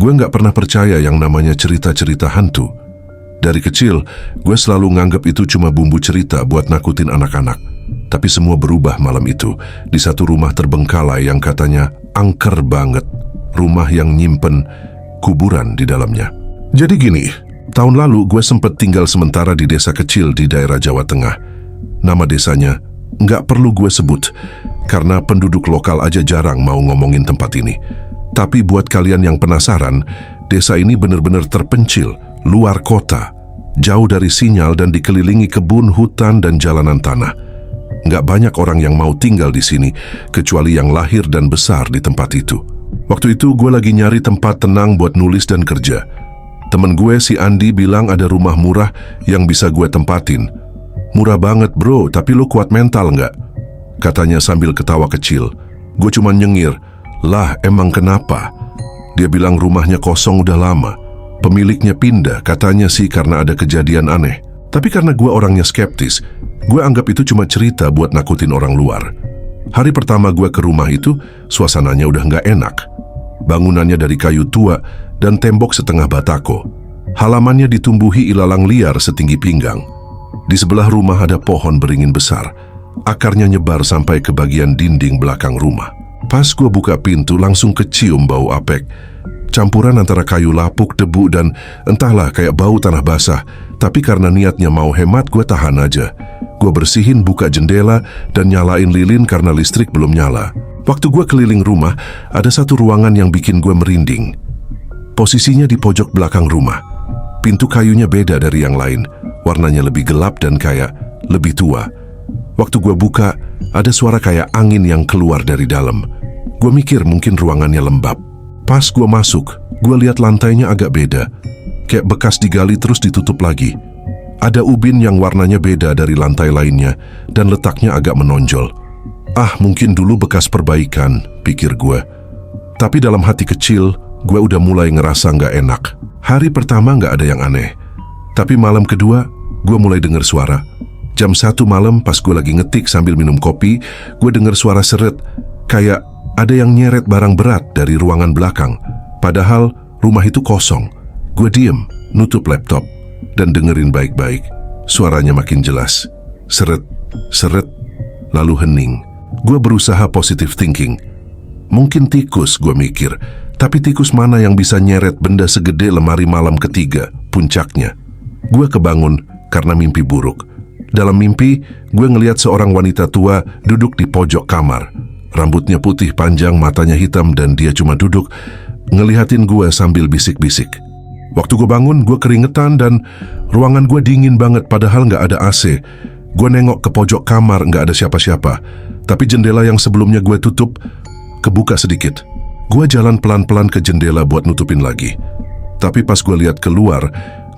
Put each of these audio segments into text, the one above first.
Gue nggak pernah percaya yang namanya cerita-cerita hantu. Dari kecil, gue selalu nganggap itu cuma bumbu cerita buat nakutin anak-anak. Tapi semua berubah malam itu, di satu rumah terbengkalai yang katanya angker banget. Rumah yang nyimpen kuburan di dalamnya. Jadi gini, tahun lalu gue sempat tinggal sementara di desa kecil di daerah Jawa Tengah. Nama desanya nggak perlu gue sebut, karena penduduk lokal aja jarang mau ngomongin tempat ini. Tapi buat kalian yang penasaran, desa ini benar-benar terpencil, luar kota, jauh dari sinyal dan dikelilingi kebun, hutan, dan jalanan tanah. Nggak banyak orang yang mau tinggal di sini, kecuali yang lahir dan besar di tempat itu. Waktu itu gue lagi nyari tempat tenang buat nulis dan kerja. Temen gue si Andi bilang ada rumah murah yang bisa gue tempatin. Murah banget bro, tapi lu kuat mental nggak? Katanya sambil ketawa kecil. Gue cuma nyengir, lah emang kenapa? Dia bilang rumahnya kosong udah lama. Pemiliknya pindah, katanya sih karena ada kejadian aneh. Tapi karena gue orangnya skeptis, gue anggap itu cuma cerita buat nakutin orang luar. Hari pertama gue ke rumah itu, suasananya udah nggak enak. Bangunannya dari kayu tua dan tembok setengah batako. Halamannya ditumbuhi ilalang liar setinggi pinggang. Di sebelah rumah ada pohon beringin besar. Akarnya nyebar sampai ke bagian dinding belakang rumah. Pas gue buka pintu langsung kecium bau apek. Campuran antara kayu lapuk, debu, dan entahlah kayak bau tanah basah. Tapi karena niatnya mau hemat, gue tahan aja. Gue bersihin, buka jendela, dan nyalain lilin karena listrik belum nyala. Waktu gue keliling rumah, ada satu ruangan yang bikin gue merinding. Posisinya di pojok belakang rumah. Pintu kayunya beda dari yang lain. Warnanya lebih gelap dan kayak lebih tua. Waktu gue buka, ada suara kayak angin yang keluar dari dalam. Gue mikir mungkin ruangannya lembab. Pas gue masuk, gue lihat lantainya agak beda. Kayak bekas digali terus ditutup lagi. Ada ubin yang warnanya beda dari lantai lainnya dan letaknya agak menonjol. Ah, mungkin dulu bekas perbaikan, pikir gue. Tapi dalam hati kecil, gue udah mulai ngerasa nggak enak. Hari pertama nggak ada yang aneh. Tapi malam kedua, gue mulai dengar suara. Jam 1 malam pas gue lagi ngetik sambil minum kopi, gue dengar suara seret. Kayak ada yang nyeret barang berat dari ruangan belakang. Padahal rumah itu kosong. Gue diem, nutup laptop, dan dengerin baik-baik. Suaranya makin jelas. Seret, seret, lalu hening. Gue berusaha positive thinking. Mungkin tikus, gue mikir. Tapi tikus mana yang bisa nyeret benda segede lemari malam ketiga, puncaknya. Gue kebangun karena mimpi buruk. Dalam mimpi, gue ngelihat seorang wanita tua duduk di pojok kamar. Rambutnya putih panjang, matanya hitam, dan dia cuma duduk ngelihatin gue sambil bisik-bisik. Waktu gue bangun, gue keringetan dan ruangan gue dingin banget padahal nggak ada AC. Gue nengok ke pojok kamar, nggak ada siapa-siapa. Tapi jendela yang sebelumnya gue tutup, kebuka sedikit. Gue jalan pelan-pelan ke jendela buat nutupin lagi. Tapi pas gue lihat keluar,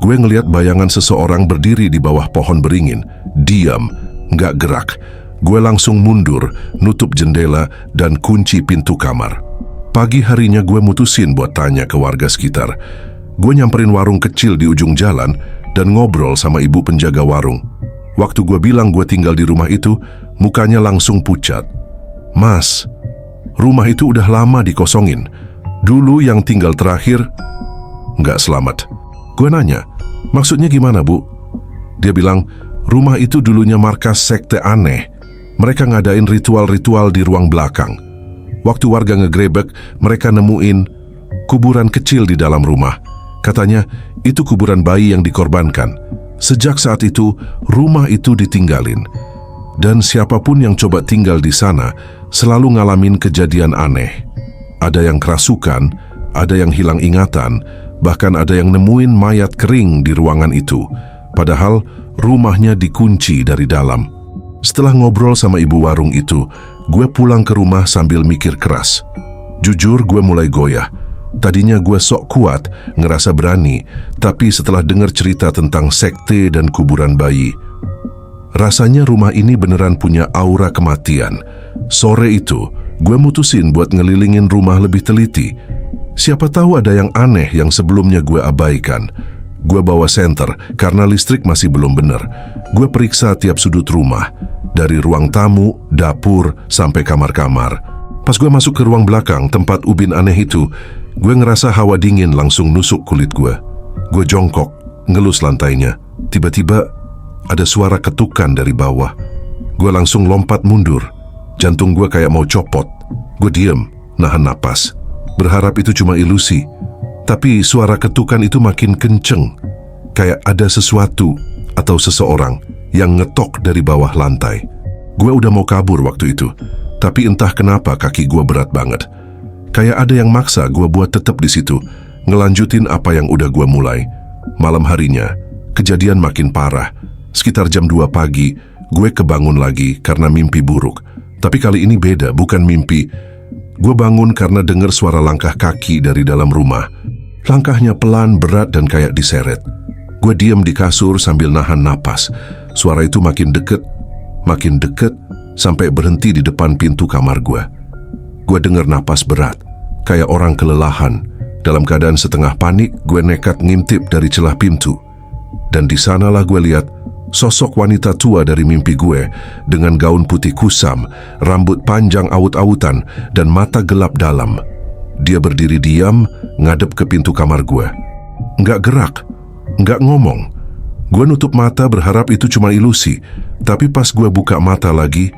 gue ngelihat bayangan seseorang berdiri di bawah pohon beringin. Diam, nggak gerak. Gue langsung mundur, nutup jendela, dan kunci pintu kamar. Pagi harinya gue mutusin buat tanya ke warga sekitar. Gue nyamperin warung kecil di ujung jalan dan ngobrol sama ibu penjaga warung. Waktu gue bilang gue tinggal di rumah itu, mukanya langsung pucat. Mas, rumah itu udah lama dikosongin. Dulu yang tinggal terakhir nggak selamat. Gue nanya, maksudnya gimana bu? Dia bilang, rumah itu dulunya markas sekte aneh. Mereka ngadain ritual-ritual di ruang belakang. Waktu warga ngegrebek, mereka nemuin kuburan kecil di dalam rumah. Katanya, itu kuburan bayi yang dikorbankan. Sejak saat itu, rumah itu ditinggalin. Dan siapapun yang coba tinggal di sana, selalu ngalamin kejadian aneh. Ada yang kerasukan, ada yang hilang ingatan, bahkan ada yang nemuin mayat kering di ruangan itu. Padahal, rumahnya dikunci dari dalam. Setelah ngobrol sama ibu warung itu, gue pulang ke rumah sambil mikir keras. Jujur, gue mulai goyah. Tadinya gue sok kuat, ngerasa berani, tapi setelah dengar cerita tentang sekte dan kuburan bayi, rasanya rumah ini beneran punya aura kematian. Sore itu, gue mutusin buat ngelilingin rumah lebih teliti. Siapa tahu ada yang aneh yang sebelumnya gue abaikan. Gue bawa senter karena listrik masih belum bener. Gue periksa tiap sudut rumah, dari ruang tamu, dapur, sampai kamar-kamar. Pas gue masuk ke ruang belakang tempat ubin aneh itu, Gue ngerasa hawa dingin langsung nusuk kulit gue. Gue jongkok, ngelus lantainya. Tiba-tiba ada suara ketukan dari bawah. Gue langsung lompat mundur. Jantung gue kayak mau copot. Gue diem, nahan napas. Berharap itu cuma ilusi. Tapi suara ketukan itu makin kenceng. Kayak ada sesuatu atau seseorang yang ngetok dari bawah lantai. Gue udah mau kabur waktu itu. Tapi entah kenapa kaki gue berat banget. Kayak ada yang maksa gue buat tetap di situ, ngelanjutin apa yang udah gue mulai. Malam harinya, kejadian makin parah. Sekitar jam 2 pagi, gue kebangun lagi karena mimpi buruk. Tapi kali ini beda, bukan mimpi. Gue bangun karena dengar suara langkah kaki dari dalam rumah. Langkahnya pelan, berat, dan kayak diseret. Gue diam di kasur sambil nahan napas. Suara itu makin deket, sampai berhenti di depan pintu kamar gue. Gue dengar napas berat, kayak orang kelelahan. Dalam keadaan setengah panik, gue nekat ngintip dari celah pintu. Dan di sanalah gue lihat sosok wanita tua dari mimpi gue dengan gaun putih kusam, rambut panjang awut-awutan, dan mata gelap dalam. Dia berdiri diam, ngadep ke pintu kamar gue. Nggak gerak, nggak ngomong. Gue nutup mata berharap itu cuma ilusi, tapi pas gue buka mata lagi,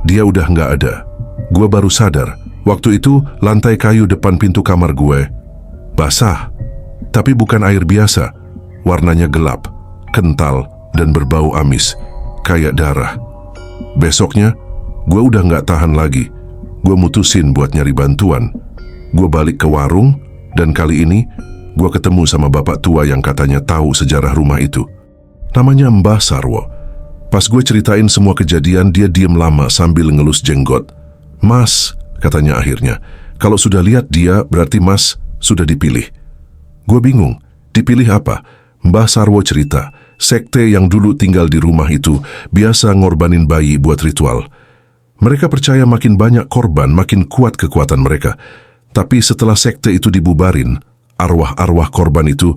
dia udah nggak ada. Gue baru sadar, waktu itu lantai kayu depan pintu kamar gue basah, tapi bukan air biasa. Warnanya gelap, kental, dan berbau amis, kayak darah. Besoknya, gue udah nggak tahan lagi. Gue mutusin buat nyari bantuan. Gue balik ke warung, dan kali ini gue ketemu sama bapak tua yang katanya tahu sejarah rumah itu. Namanya Mbah Sarwo. Pas gue ceritain semua kejadian, dia diem lama sambil ngelus jenggot. "Mas," katanya akhirnya, "kalau sudah lihat dia, berarti Mas sudah dipilih." Gue bingung, dipilih apa? Mbah Sarwo cerita, sekte yang dulu tinggal di rumah itu biasa ngorbanin bayi buat ritual. Mereka percaya makin banyak korban, makin kuat kekuatan mereka. Tapi setelah sekte itu dibubarin, arwah-arwah korban itu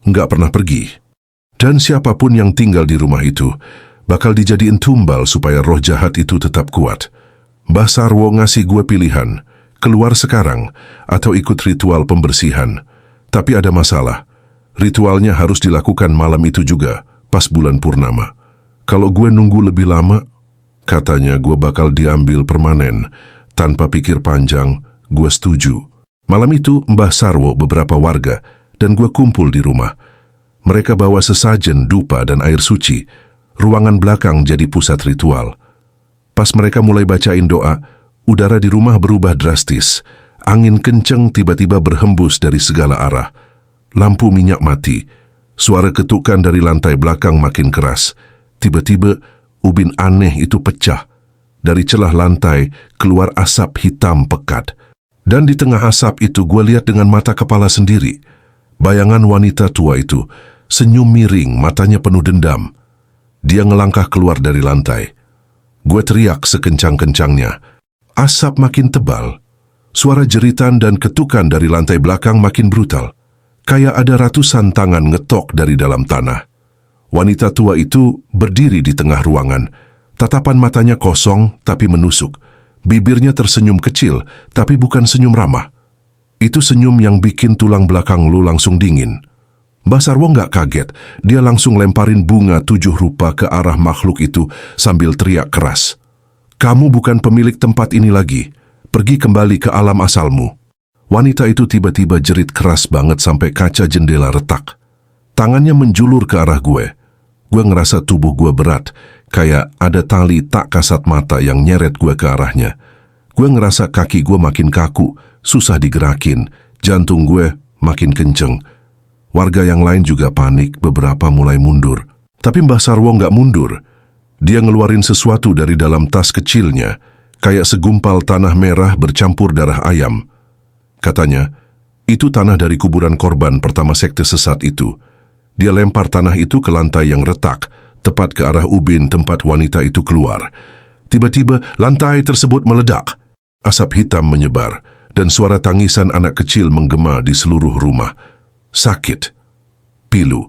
nggak pernah pergi. Dan siapapun yang tinggal di rumah itu bakal dijadiin tumbal supaya roh jahat itu tetap kuat. Mbah Sarwo ngasih gue pilihan, keluar sekarang atau ikut ritual pembersihan. Tapi ada masalah, ritualnya harus dilakukan malam itu juga, pas bulan purnama. Kalau gue nunggu lebih lama, katanya gue bakal diambil permanen. Tanpa pikir panjang, gue setuju. Malam itu Mbah Sarwo, beberapa warga, dan gue kumpul di rumah. Mereka bawa sesajen, dupa, dan air suci. Ruangan belakang jadi pusat ritual. Pas mereka mulai bacain doa, udara di rumah berubah drastis. Angin kenceng tiba-tiba berhembus dari segala arah. Lampu minyak mati. Suara ketukan dari lantai belakang makin keras. Tiba-tiba, ubin aneh itu pecah. Dari celah lantai, keluar asap hitam pekat. Dan di tengah asap itu, gue lihat dengan mata kepala sendiri. Bayangan wanita tua itu, senyum miring, matanya penuh dendam. Dia ngelangkah keluar dari lantai. Gue teriak sekencang-kencangnya. Asap makin tebal. Suara jeritan dan ketukan dari lantai belakang makin brutal. Kayak ada ratusan tangan ngetok dari dalam tanah. Wanita tua itu berdiri di tengah ruangan. Tatapan matanya kosong tapi menusuk. Bibirnya tersenyum kecil, tapi bukan senyum ramah. Itu senyum yang bikin tulang belakang lu langsung dingin. Mbah Sarwo nggak kaget, dia langsung lemparin bunga 7 rupa ke arah makhluk itu sambil teriak keras. "Kamu bukan pemilik tempat ini lagi, pergi kembali ke alam asalmu." Wanita itu tiba-tiba jerit keras banget sampai kaca jendela retak. Tangannya menjulur ke arah gue. Gue ngerasa tubuh gue berat, kayak ada tali tak kasat mata yang nyeret gue ke arahnya. Gue ngerasa kaki gue makin kaku, susah digerakin, jantung gue makin kenceng. Warga yang lain juga panik, beberapa mulai mundur. Tapi Mbah Sarwo nggak mundur. Dia ngeluarin sesuatu dari dalam tas kecilnya, kayak segumpal tanah merah bercampur darah ayam. Katanya, itu tanah dari kuburan korban pertama sekte sesat itu. Dia lempar tanah itu ke lantai yang retak, tepat ke arah ubin tempat wanita itu keluar. Tiba-tiba, lantai tersebut meledak. Asap hitam menyebar, dan suara tangisan anak kecil menggema di seluruh rumah. Sakit, pilu.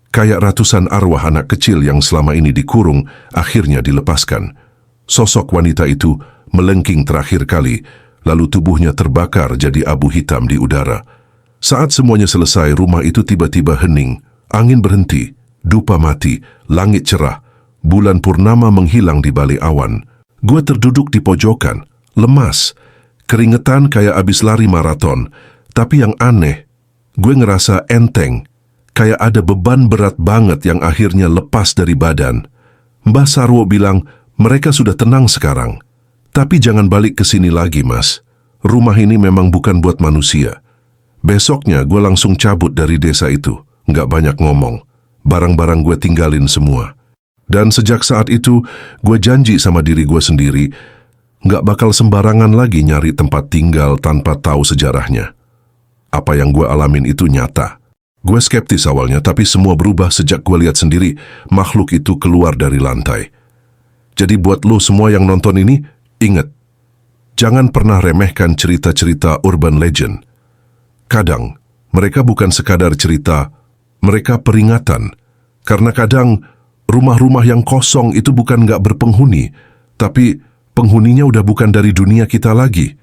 Kayak ratusan arwah anak kecil yang selama ini dikurung, akhirnya dilepaskan. Sosok wanita itu melengking terakhir kali, lalu tubuhnya terbakar jadi abu hitam di udara. Saat semuanya selesai, rumah itu tiba-tiba hening, angin berhenti, dupa mati, langit cerah, bulan purnama menghilang di balik awan. Gue terduduk di pojokan, lemas, keringetan kayak abis lari maraton. Tapi yang aneh, gue ngerasa enteng, kayak ada beban berat banget yang akhirnya lepas dari badan. Mbah Sarwo bilang, mereka sudah tenang sekarang. Tapi jangan balik ke sini lagi, Mas. Rumah ini memang bukan buat manusia. Besoknya gue langsung cabut dari desa itu. Nggak banyak ngomong. Barang-barang gue tinggalin semua. Dan sejak saat itu, gue janji sama diri gue sendiri, nggak bakal sembarangan lagi nyari tempat tinggal tanpa tahu sejarahnya. Apa yang gue alamin itu nyata. Gue skeptis awalnya, tapi semua berubah sejak gue lihat sendiri makhluk itu keluar dari lantai. Jadi buat lo semua yang nonton ini, ingat, jangan pernah remehkan cerita-cerita urban legend. Kadang, mereka bukan sekadar cerita, mereka peringatan. Karena kadang, rumah-rumah yang kosong itu bukan nggak berpenghuni, tapi penghuninya udah bukan dari dunia kita lagi.